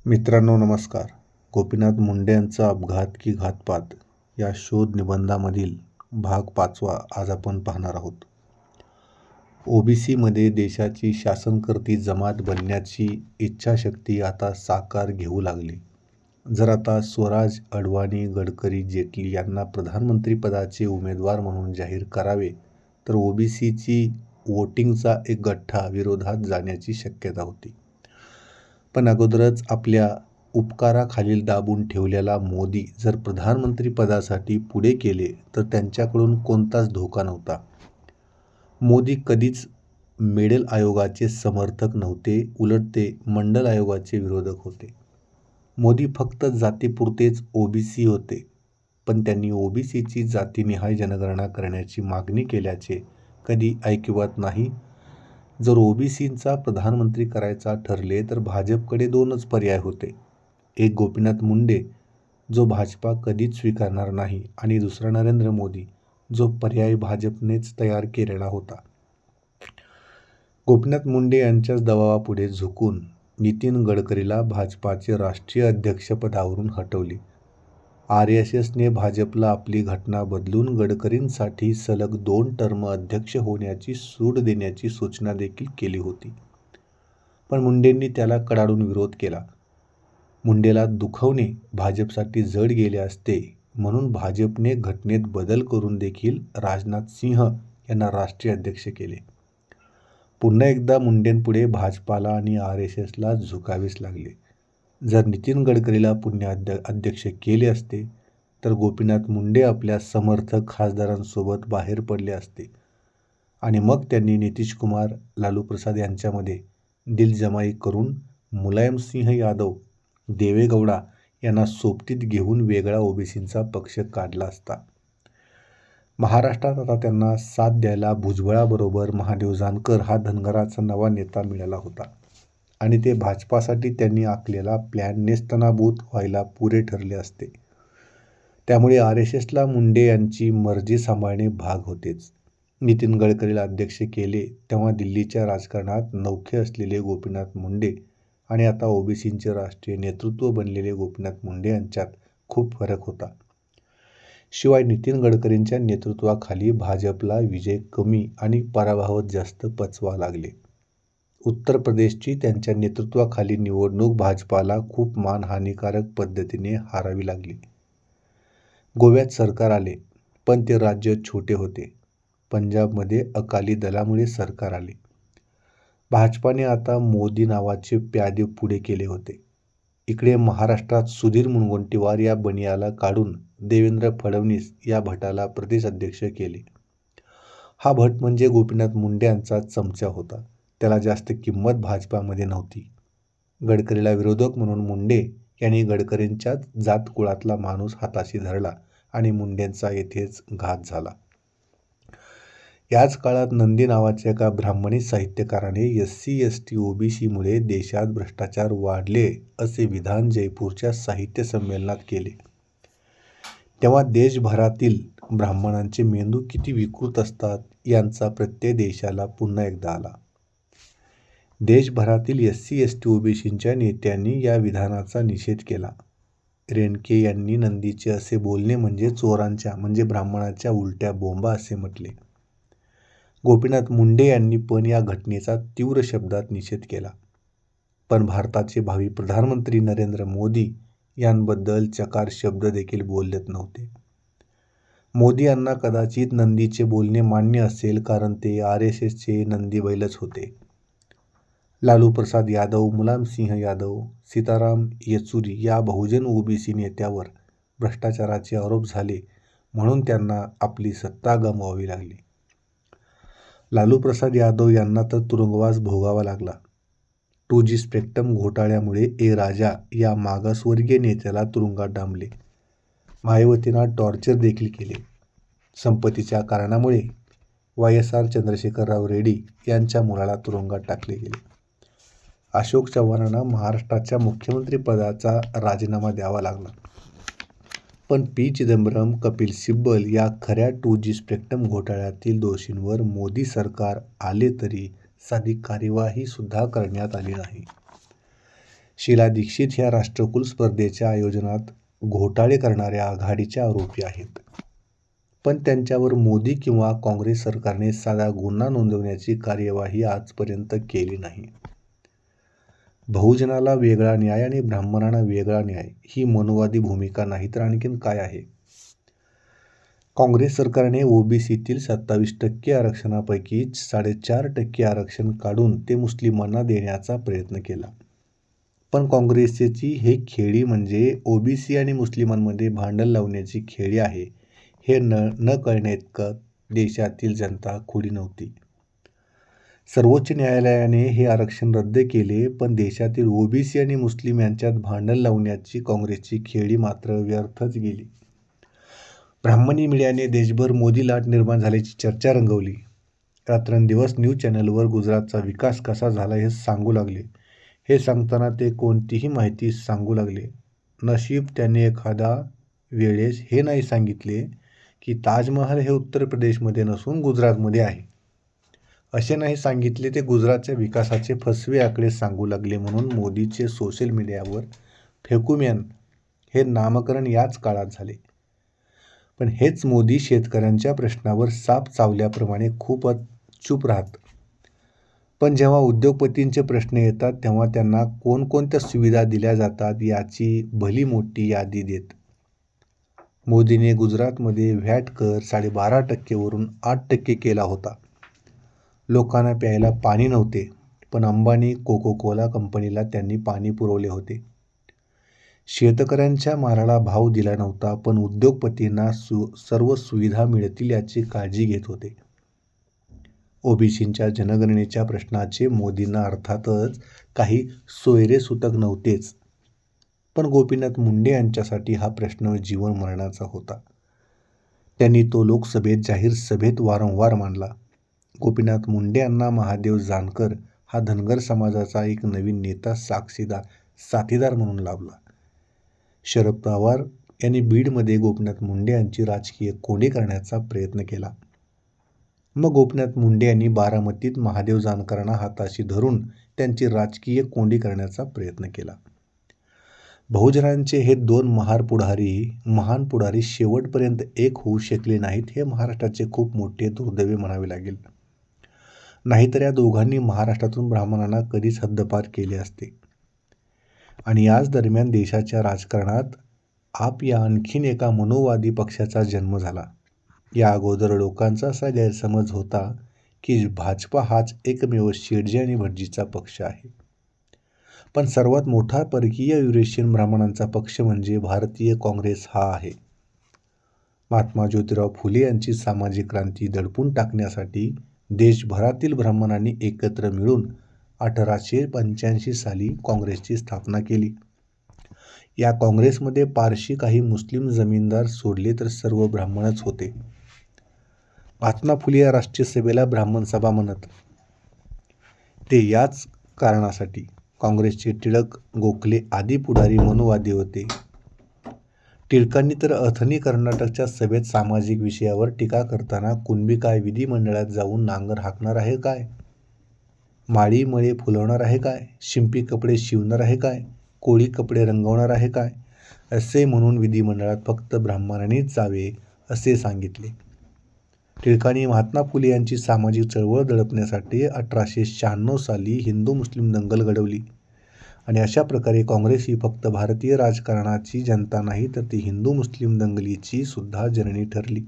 मित्रांनो नमस्कार. गोपीनाथ मुंडे यांचा अपघात की घातपात या शोध निबंधामधील भाग 5वा आज आपण पाहणार आहोत. ओबीसीमध्ये देशाची शासनकर्ती जमात बनण्याची इच्छाशक्ती आता साकार घेऊ लागली. जर आता स्वराज, अडवाणी, गडकरी, जेटली यांना प्रधानमंत्रीपदाचे उमेदवार म्हणून जाहीर करावे तर ओबीसीची वोटिंगचा एक गठ्ठा विरोधात जाण्याची शक्यता होती. पण अगोदरच आपल्या उपकाराखालील दाबून ठेवलेला मोदी जर प्रधानमंत्रीपदासाठी पुढे केले तर त्यांच्याकडून कोणताच धोका नव्हता. मोदी कधीच मेडल आयोगाचे समर्थक नव्हते, उलट ते मंडल आयोगाचे विरोधक होते. मोदी फक्त जातीपुरतेच ओबीसी होते, पण त्यांनी ओबीसीची जातीनिहाय जनगणना करण्याची मागणी केल्याचे कधी ऐकिवात नाही. जर ओबीसींचा प्रधानमंत्री करायचा ठरले तर भाजपकडे दोनच पर्याय होते. एक गोपीनाथ मुंडे, जो भाजपा कधीच स्वीकारणार नाही, आणि दुसरा नरेंद्र मोदी, जो पर्याय भाजपनेच तयार केलेला होता. गोपीनाथ मुंडे यांच्याच दबावापुढे झुकून नितीन गडकरीला भाजपाचे राष्ट्रीय अध्यक्षपदावरून हटवले. RSSने भाजपला आपली घटना बदलून गडकरींसाठी सलग 2 टर्म अध्यक्ष होण्याची सूट देण्याची सूचना देखील केली होती. पण मुंडेंनी त्याला कडाडून विरोध केला. मुंडेला दुखवणे भाजपसाठी जड गेले असते, म्हणून भाजपने घटनेत बदल करून देखील राजनाथ सिंह यांना राष्ट्रीय अध्यक्ष केले. पुन्हा एकदा मुंडेंपुढे भाजपाला आणि RSSला झुकावेच लागले. जर नितीन गडकरीला पुन्हा अध्यक्ष केले असते तर गोपीनाथ मुंडे आपल्या समर्थक खासदारांसोबत बाहेर पडले असते आणि मग त्यांनी नितीश कुमार, लालू प्रसाद यांच्यामध्ये दिलजमाई करून मुलायमसिंह यादव, देवेगौडा यांना सोबतीत घेऊन वेगळा ओबीसींचा पक्ष काढला असता. महाराष्ट्रात आता त्यांना साथ द्यायला भुजबळाबरोबर महादेव जानकर हा धनगराचा नवा नेता मिळाला होता आणि ते भाजपासाठी त्यांनी आखलेला प्लॅन नेस्तनाबूत व्हायला पुरे ठरले असते. त्यामुळे RSSला मुंडे यांची मर्जी सांभाळणे भाग होतेच. नितीन गडकरीला अध्यक्ष केले तेव्हा दिल्लीच्या राजकारणात नवखे असलेले गोपीनाथ मुंडे आणि आता ओबीसींचे राष्ट्रीय नेतृत्व बनलेले गोपीनाथ मुंडे यांच्यात खूप फरक होता. शिवाय नितीन गडकरींच्या नेतृत्वाखाली भाजपला विजय कमी आणि पराभव जास्त पचवा लागले. उत्तर प्रदेशची त्यांच्या नेतृत्वाखाली निवडणूक भाजपाला खूप मानहानिकारक पद्धतीने हारावी लागली. गोव्यात सरकार आले, पण ते राज्य छोटे होते. पंजाबमध्ये अकाली दलामुळे सरकार आले. भाजपाने आता मोदी नावाचे प्यादे पुढे केले होते. इकडे महाराष्ट्रात सुधीर मुनगंटीवार या बनियाला काढून देवेंद्र फडणवीस या भटाला प्रदेश अध्यक्ष केले. हा भट म्हणजे गोपीनाथ मुंडे यांचा चमचा होता. त्याला जास्त किंमत भाजपामध्ये नव्हती. गडकरीला विरोधक म्हणून मुंडे यांनी गडकरींच्याच जातकुळातला माणूस हाताशी धरला आणि मुंडेंचा येथेच घात झाला. याच काळात नंदी नावाच्या एका ब्राह्मणी साहित्यकाराने SC/ST OBCमुळे देशात भ्रष्टाचार वाढले असे विधान जयपूरच्या साहित्य संमेलनात केले. तेव्हा देशभरातील ब्राह्मणांचे मेंदू किती विकृत असतात यांचा प्रत्यय देशाला पुन्हा एकदा आला. देशभरातील SC/ST OBCंच्या नेत्यांनी या विधानाचा निषेध केला. रेणके यांनी नंदीचे असे बोलणे म्हणजे चोरांच्या म्हणजे ब्राह्मणाच्या उलट्या बोंबा असे म्हटले. गोपीनाथ मुंडे यांनी पण या घटनेचा तीव्र शब्दात निषेध केला. पण भारताचे भावी प्रधानमंत्री नरेंद्र मोदी यांबद्दल चकार शब्द देखील बोलत नव्हते. मोदी यांना कदाचित नंदीचे बोलणे मान्य असेल, कारण ते RSSचे नंदी बैलच होते. लालू प्रसाद यादव, मुलायमसिंह यादव, सीताराम येचुरी या बहुजन ओबीसी नेत्यावर भ्रष्टाचाराचे आरोप झाले, म्हणून त्यांना आपली सत्ता गमवावी लागली. लालू प्रसाद यादव यांना तर तुरुंगवास भोगावा लागला. 2G स्पेक्ट्रम घोटाळ्यामुळे राजा या मागासवर्गीय नेत्याला तुरुंगात डांबले. मायावतींना टॉर्चर देखील केले. संपत्तीच्या कारणामुळे YSR चंद्रशेखरराव रेड्डी यांच्या मुलाला तुरुंगात टाकले गेले. अशोक चव्हाणांना महाराष्ट्राच्या मुख्यमंत्रीपदाचा राजीनामा द्यावा लागला. पण P. चिदंबरम, कपिल सिब्बल या खऱ्या 2G स्पेक्ट्रम घोटाळ्यातील दोषींवर मोदी सरकार आले तरी साधी कार्यवाही सुद्धा करण्यात आली नाही. शीला दीक्षित ह्या राष्ट्रकुल स्पर्धेच्या आयोजनात घोटाळे करणाऱ्या आघाडीच्या आरोपी आहेत. पण त्यांच्यावर मोदी किंवा काँग्रेस सरकारने साधा गुन्हा नोंदवण्याची कार्यवाही आजपर्यंत केली नाही. बहुजनाला वेगळा न्याय आणि ब्राह्मणांना वेगळा न्याय ही मनोवादी भूमिका नाही तर आणखीन काय आहे? काँग्रेस सरकारने ओबीसीतील 27% आरक्षणापैकी 4.5% आरक्षण काढून ते मुस्लिमांना देण्याचा प्रयत्न केला. पण काँग्रेसची हे खेळी म्हणजे ओबीसी आणि मुस्लिमांमध्ये भांडण लावण्याची खेळी आहे हे न कळण्याइतकं देशातील जनता खुली नव्हती. सर्वोच्च न्यायालयाने हे आरक्षण रद्द केले, पण देशातील ओबीसी आणि मुस्लिम यांच्यात भांडण लावण्याची काँग्रेसची खेळी मात्र व्यर्थच गेली. ब्राह्मणी मीडियाने देशभर मोदी लाट निर्माण झाल्याची चर्चा रंगवली. रात्रंदिवस न्यूज चॅनलवर गुजरातचा विकास कसा झाला हे सांगू लागले. हे सांगताना ते कोणतीही माहिती सांगू लागले. नशीब त्याने एखादा वेळेस हे नाही सांगितले की ताजमहल हे उत्तर प्रदेशमध्ये नसून गुजरातमध्ये आहे. असे नाही सांगितले ते गुजरातच्या विकासाचे फसवे आकडे सांगू लागले. म्हणून मोदीचे सोशल मीडियावर फेकुमॅन हे नामकरण याच काळात झाले. पण हेच मोदी शेतकऱ्यांच्या प्रश्नावर साप चावल्याप्रमाणे खूपच चूप राहत. पण जेव्हा उद्योगपतींचे प्रश्न येतात तेव्हा त्यांना कोणकोणत्या सुविधा दिल्या जातात याची भली मोठी यादी देत. मोदीने गुजरातमध्ये व्हॅट कर 12.5% वरून 8% केला होता. लोकांना प्यायला पाणी नव्हते, पण अंबानी कोको-कोला कंपनीला त्यांनी पाणी पुरवले होते. शेतकऱ्यांच्या मालाला भाव दिला नव्हता, पण उद्योगपतींना सर्व सुविधा मिळतील याची काळजी घेत होते. ओबीसींच्या जनगणनेच्या प्रश्नाचे मोदींना अर्थातच काही सोयरेसूतक नव्हतेच. पण गोपीनाथ मुंडे यांच्यासाठी हा प्रश्न जीवन मरणाचा होता. त्यांनी तो लोकसभेत जाहीर सभेत वारंवार मांडला. गोपीनाथ मुंडे यांना महादेव जानकर हा धनगर समाजाचा एक नवीन नेता साथीदार म्हणून लाभला. शरद पवार यांनी बीडमध्ये गोपीनाथ मुंडे यांची राजकीय कोंडी करण्याचा प्रयत्न केला. मग गोपीनाथ मुंडे यांनी बारामतीत महादेव जानकरांना हाताशी धरून त्यांची राजकीय कोंडी करण्याचा प्रयत्न केला. बहुजनांचे हे दोन महान पुढारी शेवटपर्यंत एक होऊ शकले नाहीत हे महाराष्ट्राचे खूप मोठे दुर्दैव म्हणावे लागेल. नाहीतर या दोघांनी महाराष्ट्रातून ब्राह्मणांना कधीच हद्दपार केले असते. आणि याच दरम्यान देशाच्या राजकारणात आप या आणखीन एका मनोवादी पक्षाचा जन्म झाला. या अगोदर लोकांचा असा गैरसमज होता की भाजपा हाच एकमेव शेटजी आणि भटजीचा पक्ष आहे. पण सर्वात मोठा परकीय युरेशियन ब्राह्मणांचा पक्ष म्हणजे भारतीय काँग्रेस हा आहे. महात्मा ज्योतिराव फुले यांची सामाजिक क्रांती दडपून टाकण्यासाठी देशभरातील ब्राह्मणांनी एकत्र मिळून 1885 साली काँग्रेसची स्थापना केली. या काँग्रेसमध्ये पारशी काही मुस्लिम जमीनदार सोडले तर सर्व ब्राह्मणच होते. महात्मा फुले या राष्ट्रीय सभेला ब्राह्मण सभा म्हणत. ते याच कारणासाठी काँग्रेसचे टिळक, गोखले आदी पुढारी मनोवादी होते. टिळकांनी तर अथणी कर्नाटकच्या सभेत सामाजिक विषयावर टीका करताना कुणबी काय विधिमंडळात जाऊन नांगर हाकणार आहे काय, माळी मळे फुलवणार आहे काय, शिंपी कपडे शिवणार आहे काय, कोळी कपडे रंगवणार आहे काय असे म्हणून विधिमंडळात फक्त ब्राह्मणांनीच जावे असे सांगितले. टिळकांनी महात्मा फुले यांची सामाजिक चळवळ दडपण्यासाठी 1896 साली हिंदू मुस्लिम दंगल घडवली. आणि अशा प्रकारे काँग्रेस ही फक्त भारतीय राजकारणाची जनता नाही तर ती हिंदू मुस्लिम दंगलीची सुद्धा जननी ठरली.